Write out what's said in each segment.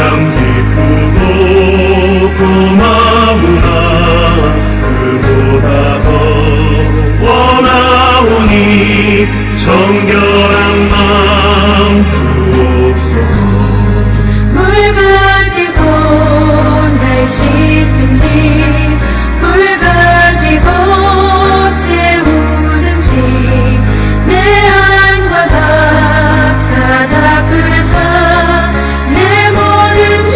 참 기쁘고 고마우나 그보다 더 원하오니 정결한 마음 주옵소서. 물 가지고 날 씻든지 불 가지고 태우든지 내 안과 다 닦으사 내 모든 죄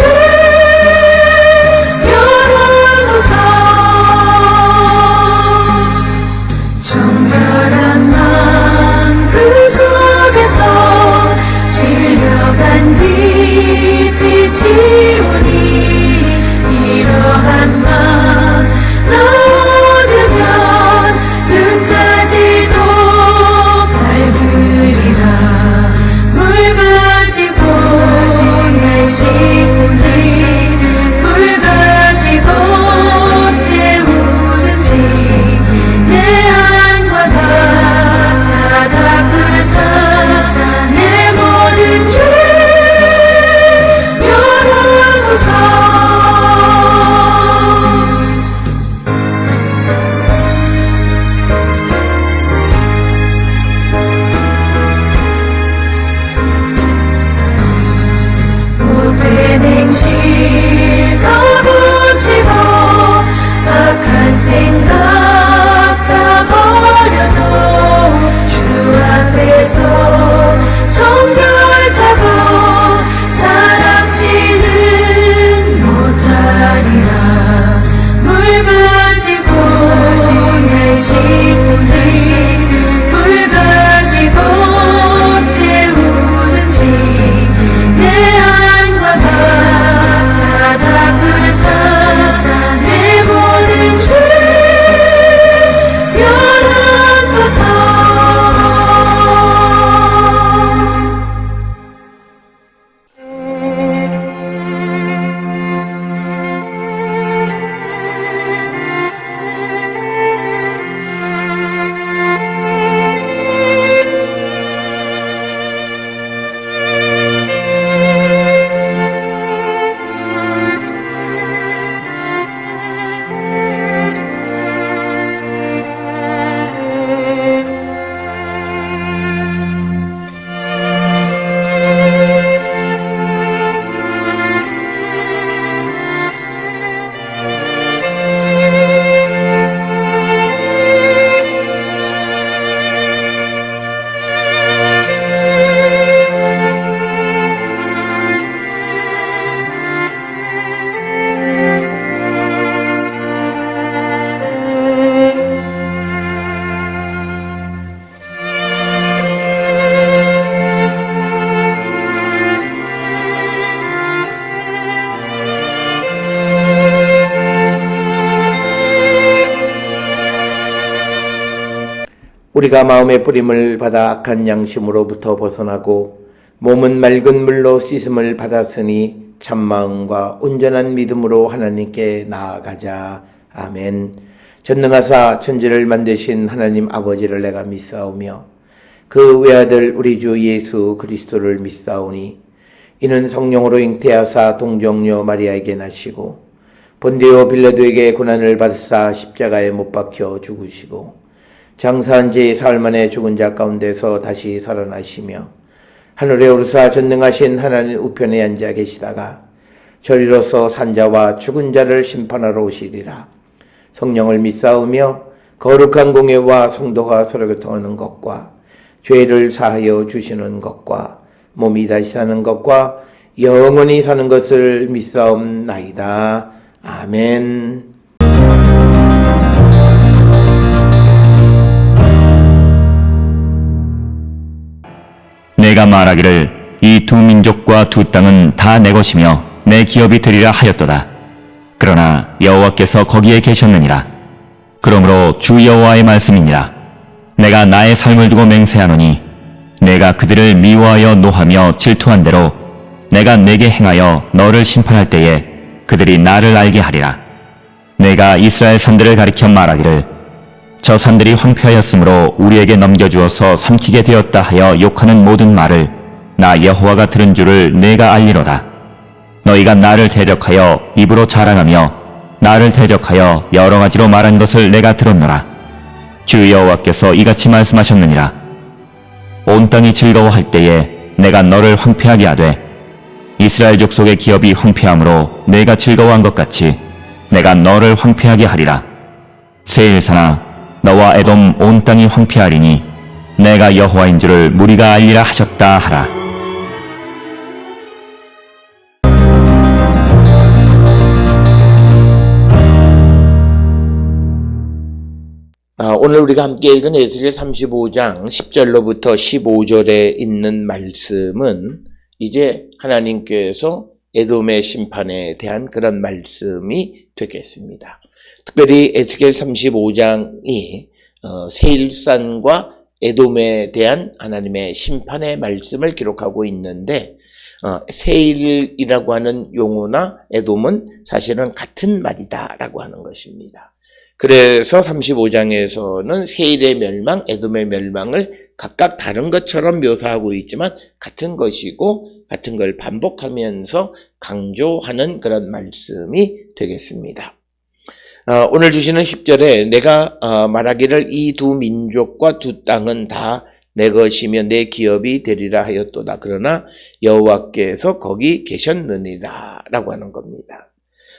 열어소서. 정결한 마음 그 속에서 실려간 빛이 오니 이러한 마음 나 얻으면 눈까지도 밝으리라. 물 가지고 날 씻든지 불 가지고 태우든지 내 안과 다 닦으사 내 모든 죄 열어소서. 못된 행실 다 고치고 악한 생각 다 버려도 주 앞에서 정결하고 자랑치는 못하리라. 물 가지고 날 씻든지 불 가지고 태우든지 내 안과 다 닦으사 내 모든 죄 열어소서. 우리가 마음의 뿌림을 받아 악한 양심으로부터 벗어나고 몸은 맑은 물로 씻음을 받았으니 참마음과 온전한 믿음으로 하나님께 나아가자. 아멘. 전능하사 천지를 만드신 하나님 아버지를 내가 믿사오며 그 외아들 우리 주 예수 그리스도를 믿사오니 이는 성령으로 잉태하사 동정녀 마리아에게 나시고 본디오 빌라도에게 고난을 받으사 십자가에 못 박혀 죽으시고 장사한 지 사흘 만에 죽은 자 가운데서 다시 살아나시며 하늘에 오르사 전능하신 하나님 우편에 앉아 계시다가 저리로서 산자와 죽은 자를 심판하러 오시리라. 성령을 믿사오며 거룩한 공예와 성도가 서로 교통하는 것과 죄를 사하여 주시는 것과 몸이 다시 사는 것과 영원히 사는 것을 믿사옵나이다. 아멘. 내가 말하기를 이 두 민족과 두 땅은 다 내 것이며 내 기업이 되리라 하였도다. 그러나 여호와께서 거기에 계셨느니라. 그러므로 주 여호와의 말씀이니라. 내가 나의 삶을 두고 맹세하노니 내가 그들을 미워하여 노하며 질투한 대로 내가 내게 행하여 너를 심판할 때에 그들이 나를 알게 하리라. 내가 이스라엘 산들을 가리켜 말하기를 저 산들이 황폐하였으므로 우리에게 넘겨주어서 삼키게 되었다 하여 욕하는 모든 말을 나 여호와가 들은 줄을 내가 알리로다. 너희가 나를 대적하여 입으로 자랑하며 나를 대적하여 여러 가지로 말한 것을 내가 들었노라. 주 여호와께서 이같이 말씀하셨느니라. 온 땅이 즐거워할 때에 내가 너를 황폐하게 하되 이스라엘 족속의 기업이 황폐함으로 내가 즐거워한 것 같이 내가 너를 황폐하게 하리라. 세일사나 너와 에돔 온 땅이 황폐하리니 내가 여호와인 줄을 무리가 알리라 하셨다 하라. 오늘 우리가 함께 읽은 에스겔 35장 10절로부터 15절에 있는 말씀은 이제 하나님께서 에돔의 심판에 대한 그런 말씀이 되겠습니다. 특별히 에스겔 35장이 세일산과 에돔에 대한 하나님의 심판의 말씀을 기록하고 있는데 세일이라고 하는 용어나 에돔은 사실은 같은 말이다라고 하는 것입니다. 그래서 35장에서는 세일의 멸망, 에돔의 멸망을 각각 다른 것처럼 묘사하고 있지만 같은 것이고 같은 걸 반복하면서 강조하는 그런 말씀이 되겠습니다. 오늘 주시는 10절에 내가 말하기를 이 두 민족과 두 땅은 다 내 것이며 내 기업이 되리라 하였도다. 그러나 여호와께서 거기 계셨느니라 라고 하는 겁니다.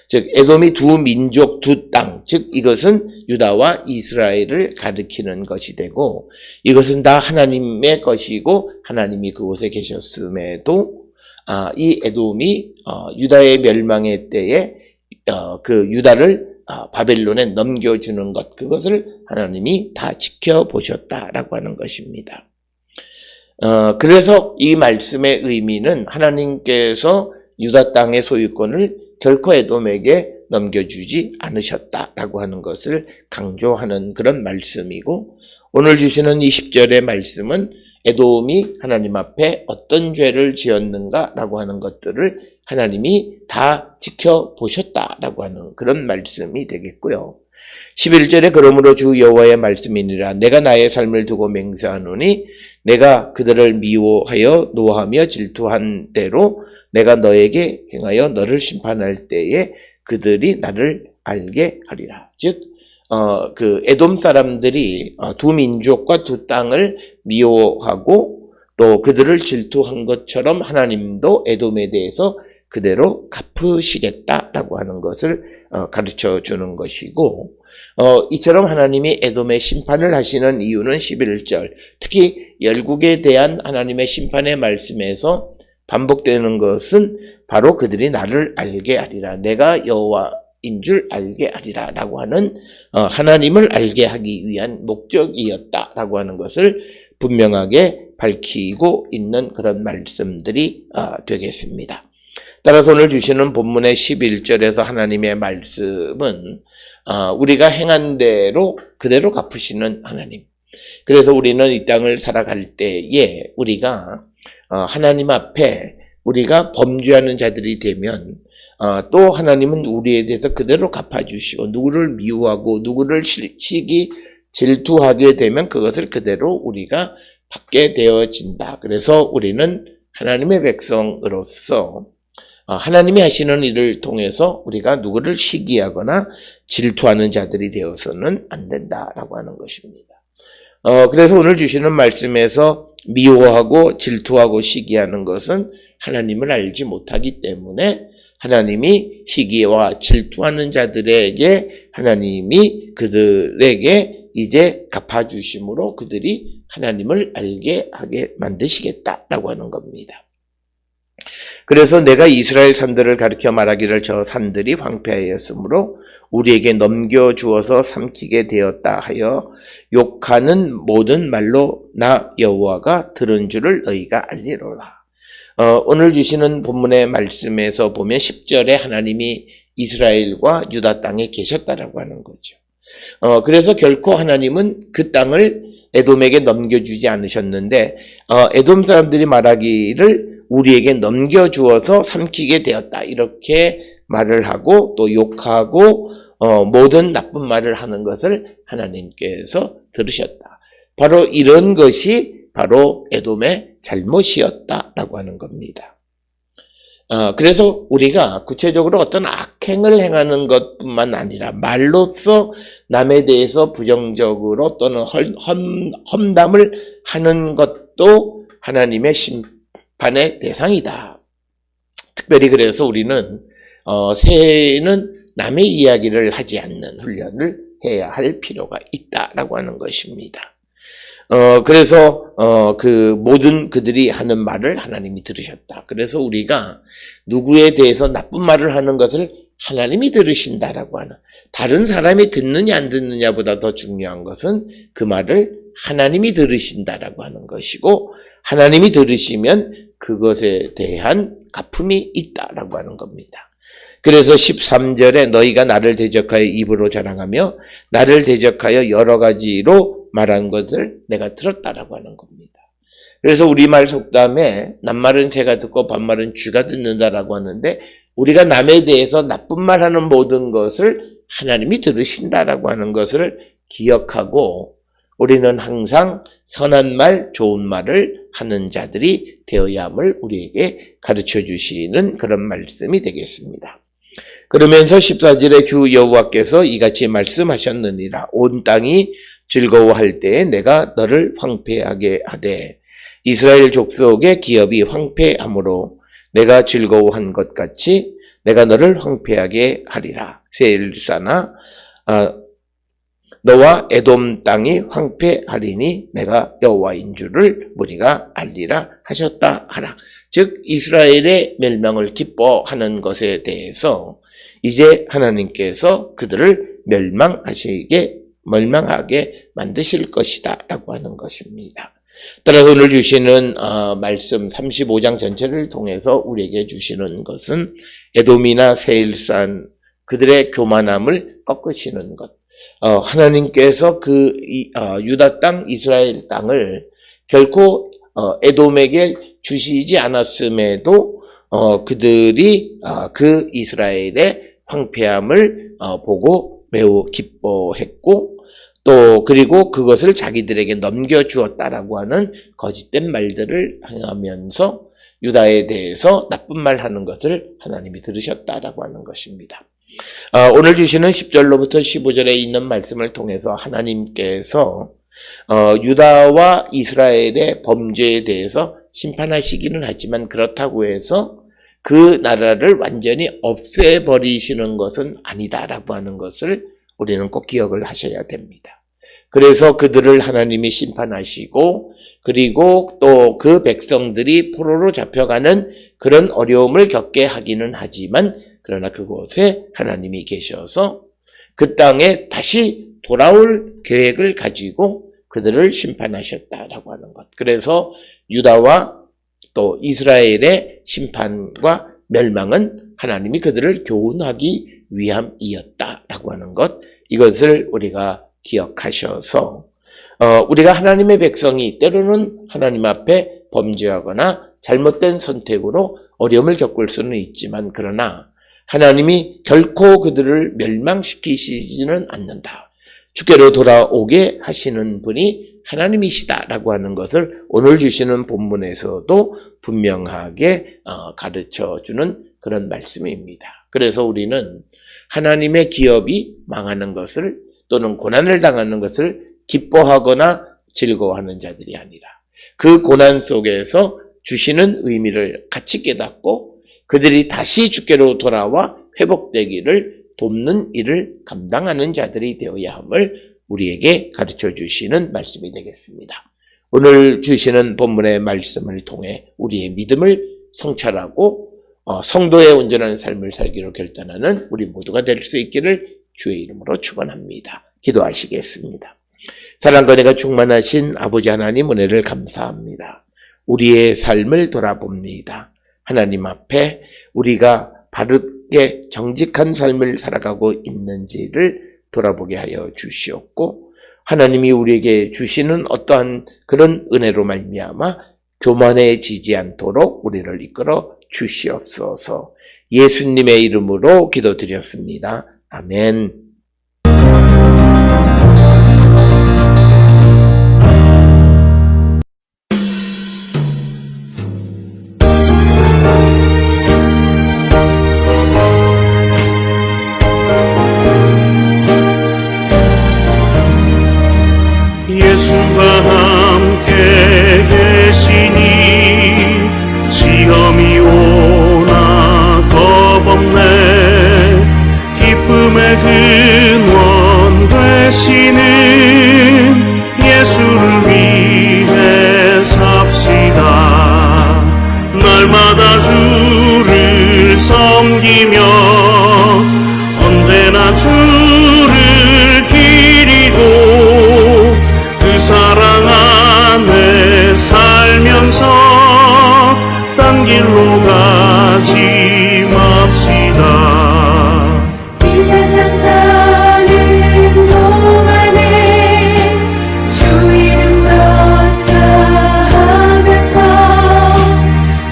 즉 에돔이 두 민족 두 땅, 즉 이것은 유다와 이스라엘을 가리키는 것이 되고 이것은 다 하나님의 것이고 하나님이 그곳에 계셨음에도 이 에돔이 유다의 멸망의 때에 그 유다를 바벨론에 넘겨주는 것, 그것을 하나님이 다 지켜보셨다라고 하는 것입니다. 그래서 이 말씀의 의미는 하나님께서 유다 땅의 소유권을 결코 에돔에게 넘겨주지 않으셨다라고 하는 것을 강조하는 그런 말씀이고 오늘 주시는 이 10절의 말씀은 에돔이 하나님 앞에 어떤 죄를 지었는가라고 하는 것들을 하나님이 다 지켜보셨다라고 하는 그런 말씀이 되겠고요. 11절에 그러므로 주 여호와의 말씀이니라. 내가 나의 삶을 두고 맹세하노니 내가 그들을 미워하여 노하며 질투한 대로 내가 너에게 행하여 너를 심판할 때에 그들이 나를 알게 하리라. 즉 그 에돔 사람들이 두 민족과 두 땅을 미워하고 또 그들을 질투한 것처럼 하나님도 에돔에 대해서 그대로 갚으시겠다라고 하는 것을 가르쳐 주는 것이고 이처럼 하나님이 에돔의 심판을 하시는 이유는 11절 특히 열국에 대한 하나님의 심판의 말씀에서 반복되는 것은 바로 그들이 나를 알게 하리라. 내가 여호와인 줄 알게 하리라 라고 하는 하나님을 알게 하기 위한 목적이었다라고 하는 것을 분명하게 밝히고 있는 그런 말씀들이 되겠습니다. 따라서 오늘 주시는 본문의 11절에서 하나님의 말씀은 우리가 행한 대로 그대로 갚으시는 하나님. 그래서 우리는 이 땅을 살아갈 때에 우리가 하나님 앞에 우리가 범죄하는 자들이 되면 또 하나님은 우리에 대해서 그대로 갚아주시고 누구를 미워하고 누구를 시기 질투하게 되면 그것을 그대로 우리가 받게 되어진다. 그래서 우리는 하나님의 백성으로서 하나님이 하시는 일을 통해서 우리가 누구를 시기하거나 질투하는 자들이 되어서는 안 된다라고 하는 것입니다. 그래서 오늘 주시는 말씀에서 미워하고 질투하고 시기하는 것은 하나님을 알지 못하기 때문에 하나님이 시기와 질투하는 자들에게 하나님이 그들에게 이제 갚아주심으로 그들이 하나님을 알게 하게 만드시겠다라고 하는 겁니다. 그래서 내가 이스라엘 산들을 가리켜 말하기를 저 산들이 황폐하였으므로 우리에게 넘겨주어서 삼키게 되었다 하여 욕하는 모든 말로 나 여호와가 들은 줄을 너희가 알리로라. 오늘 주시는 본문의 말씀에서 보면 10절에 하나님이 이스라엘과 유다 땅에 계셨다라고 하는 거죠. 그래서 결코 하나님은 그 땅을 에돔에게 넘겨주지 않으셨는데 에돔 사람들이 말하기를 우리에게 넘겨주어서 삼키게 되었다 이렇게 말을 하고 또 욕하고 모든 나쁜 말을 하는 것을 하나님께서 들으셨다. 바로 이런 것이 바로 에돔의 잘못이었다라고 하는 겁니다. 그래서 우리가 구체적으로 어떤 악행을 행하는 것뿐만 아니라 말로써 남에 대해서 부정적으로 또는 험담을 하는 것도 하나님의 심판의 대상이다. 특별히 그래서 우리는 새해에는 남의 이야기를 하지 않는 훈련을 해야 할 필요가 있다라고 하는 것입니다. 그래서 그 모든 그들이 하는 말을 하나님이 들으셨다. 그래서 우리가 누구에 대해서 나쁜 말을 하는 것을 하나님이 들으신다라고 하는, 다른 사람이 듣느냐 안 듣느냐보다 더 중요한 것은 그 말을 하나님이 들으신다라고 하는 것이고, 하나님이 들으시면 그것에 대한 갚음이 있다라고 하는 겁니다. 그래서 13절에 너희가 나를 대적하여 입으로 자랑하며 나를 대적하여 여러 가지로 말한 것을 내가 들었다라고 하는 겁니다. 그래서 우리말 속담에 낱말은 새가 듣고 반말은 쥐가 듣는다라고 하는데, 우리가 남에 대해서 나쁜 말하는 모든 것을 하나님이 들으신다라고 하는 것을 기억하고, 우리는 항상 선한 말, 좋은 말을 하는 자들이 되어야 함을 우리에게 가르쳐 주시는 그런 말씀이 되겠습니다. 그러면서 14절에 주 여호와께서 이같이 말씀하셨느니라. 온 땅이 즐거워할 때에 내가 너를 황폐하게 하되 이스라엘 족속의 기업이 황폐함으로 내가 즐거워한 것 같이 내가 너를 황폐하게 하리라. 세일사나 너와 에돔 땅이 황폐하리니 내가 여호와인 줄을 무리가 알리라 하셨다 하라. 즉 이스라엘의 멸망을 기뻐하는 것에 대해서 이제 하나님께서 그들을 멸망하게 만드실 것이다 라고 하는 것입니다. 따라서 오늘 주시는 말씀 35장 전체를 통해서 우리에게 주시는 것은 에돔이나 세일산 그들의 교만함을 꺾으시는 것, 하나님께서 그 유다 땅 이스라엘 땅을 결코 에돔에게 주시지 않았음에도 그들이 그 이스라엘의 황폐함을 보고 매우 기뻐했고, 또 그리고 그것을 자기들에게 넘겨주었다라고 하는 거짓된 말들을 행하면서 유다에 대해서 나쁜 말 하는 것을 하나님이 들으셨다라고 하는 것입니다. 오늘 주시는 10절로부터 15절에 있는 말씀을 통해서 하나님께서 유다와 이스라엘의 범죄에 대해서 심판하시기는 하지만 그렇다고 해서 그 나라를 완전히 없애버리시는 것은 아니다라고 하는 것을 우리는 꼭 기억을 하셔야 됩니다. 그래서 그들을 하나님이 심판하시고, 그리고 또 그 백성들이 포로로 잡혀가는 그런 어려움을 겪게 하기는 하지만, 그러나 그곳에 하나님이 계셔서 그 땅에 다시 돌아올 계획을 가지고 그들을 심판하셨다라고 하는 것. 그래서 유다와 또 이스라엘의 심판과 멸망은 하나님이 그들을 교훈하기 위함이었다라고 하는 것, 이것을 우리가 기억하셔서 우리가 하나님의 백성이 때로는 하나님 앞에 범죄하거나 잘못된 선택으로 어려움을 겪을 수는 있지만, 그러나 하나님이 결코 그들을 멸망시키시지는 않는다. 주께로 돌아오게 하시는 분이 하나님이시다라고 하는 것을 오늘 주시는 본문에서도 분명하게 가르쳐주는 그런 말씀입니다. 그래서 우리는 하나님의 기업이 망하는 것을 또는 고난을 당하는 것을 기뻐하거나 즐거워하는 자들이 아니라 그 고난 속에서 주시는 의미를 같이 깨닫고 그들이 다시 주께로 돌아와 회복되기를 돕는 일을 감당하는 자들이 되어야 함을 우리에게 가르쳐 주시는 말씀이 되겠습니다. 오늘 주시는 본문의 말씀을 통해 우리의 믿음을 성찰하고 성도의 온전한 삶을 살기로 결단하는 우리 모두가 될 수 있기를 주의 이름으로 축원합니다. 기도하시겠습니다. 사랑과 은혜가 충만하신 아버지 하나님 은혜를 감사합니다. 우리의 삶을 돌아봅니다. 하나님 앞에 우리가 바르게 정직한 삶을 살아가고 있는지를 돌아보게 하여 주시옵고, 하나님이 우리에게 주시는 어떠한 그런 은혜로 말미암아 교만해지지 않도록 우리를 이끌어 주시옵소서. 예수님의 이름으로 기도드렸습니다. 아멘. 근원 되시는 예수를 위해 삽시다. 날마다 주를 섬기며 언제나 주를 기리고 그 사랑 안에 살면서 딴 길로 가지 맙시다. 이 세상 사는 동안에 주 이름 전파하면서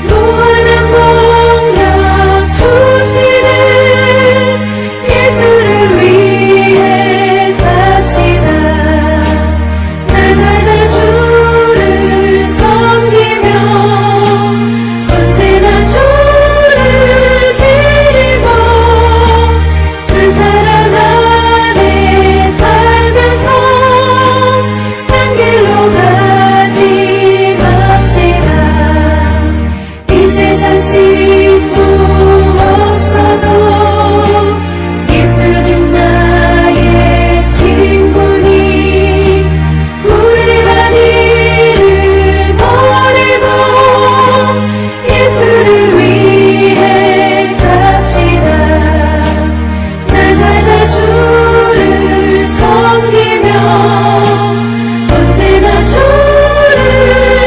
무한한 공력 주시는 예수를 위해 삽시다. 날마다 주를 섬기며 언제나 주를 기리고 그 사랑 안에 살면서 딴 길로 가지 맙시다. 이 세상 친구 없어도 예수님 나의 친구니 우리가 이를 버리고 예수를 위해 삽시다. 날마다 주를 섬기며 언제나 주를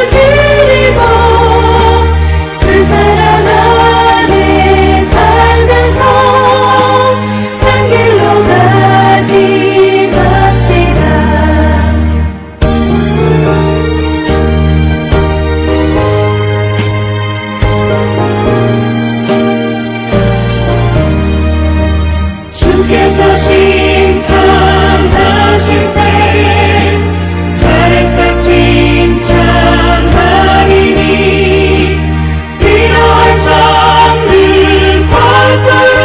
기리고 그 사랑 안에 살면서 딴 길로 가지 맙시다. 주께서 심판하실 때 잘했다 칭찬하리니 필요할 수 없는 밖으로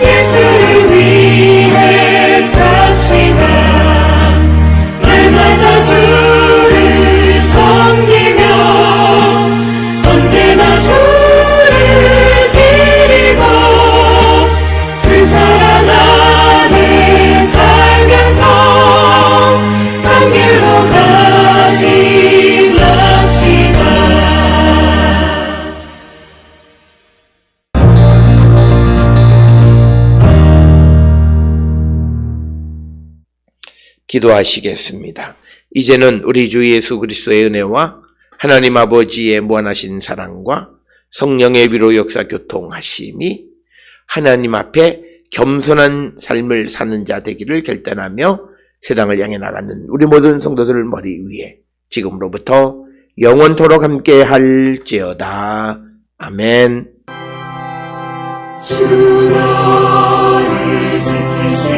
예수를 위해 삽시다. 날마다 주를 섬기며 언제나 주를 기리고 그 사랑 안에 살면서 딴 길로 가지 맙시다. 기도하시겠습니다. 이제는 우리 주 예수 그리스도의 은혜와 하나님 아버지의 무한하신 사랑과 성령의 위로 역사 교통하심이 하나님 앞에 겸손한 삶을 사는 자 되기를 결단하며 세상을 향해 나가는 우리 모든 성도들 머리 위에 지금으로부터 영원토록 함께 할지어다. 아멘. 주 너를 지키시고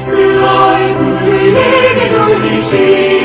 그 얼굴을 내게 돌리시고